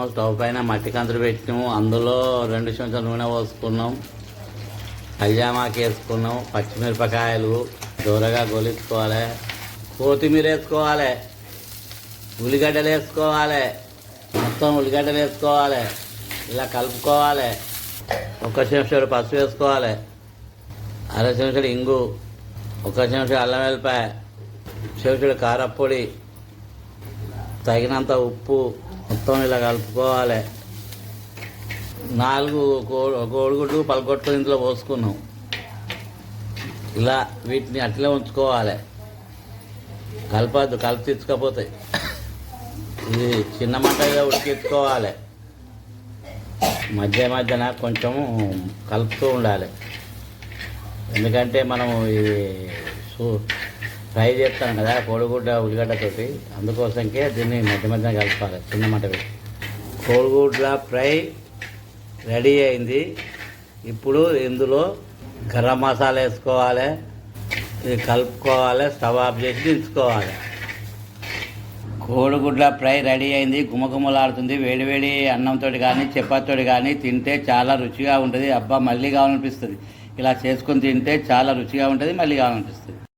Stove పైన మట్టి కంతులు పెట్టినాము. అందులో 2 చెంచాల నూనె పోసుకున్నాం. కళ్యామాకు వేసుకున్నాం. పచ్చిమిరపకాయలు దూరగా గొలుచుకోవాలి. కొత్తిమీర వేసుకోవాలి. ఉల్లిగడ్డలు వేసుకోవాలి. మొత్తం ఉల్లిగడ్డలు వేసుకోవాలి. ఇలా కలుపుకోవాలి. 1 చెంచాడు పసుపు వేసుకోవాలి. 1/2 చెంచాడు ఇంగు, 1 చెంచాడు అల్లం వెల్లిపాయ, చెంచాడు కారపొడి, తగినంత ఉప్పు, మొత్తం ఇలా కలుపుకోవాలి. 4 కోడిగుడ్డు పలగొట్టు ఇందులో పోసుకున్నాం. ఇలా వీటిని అట్లే ఉంచుకోవాలి. కలపద్దు, కలిపి తెచ్చుకపోతాయి. ఇది చిన్న మంటగా ఉడికించుకోవాలి. మధ్యన కొంచెము కలుపుతూ ఉండాలి. ఎందుకంటే మనం ఇది ఫ్రై చేస్తాం కదా కోడిగుడ్డ ఉల్లిగడ్డతోటి, అందుకోసంకే దీన్ని మధ్యన కలపాలి చిన్న మంట పెట్టి. కోడిగుడ్ల ఫ్రై రెడీ అయింది. ఇప్పుడు ఇందులో గరం మసాలా వేసుకోవాలి. ఇది కలుపుకోవాలి. స్టవ్ ఆఫ్ చేసి దించుకోవాలి. కోడిగుడ్ల ఫ్రై రెడీ అయింది. గుమగుమలాడుతుంది. వేడివేడి అన్నంతో కానీ చపాతీతో కానీ తింటే చాలా రుచిగా ఉంటుంది. అబ్బా మళ్ళీ కావాలనిపిస్తుంది. ఇలా చేసుకొని తింటే చాలా రుచిగా ఉంటుంది. మళ్ళీ కావాలనిపిస్తుంది.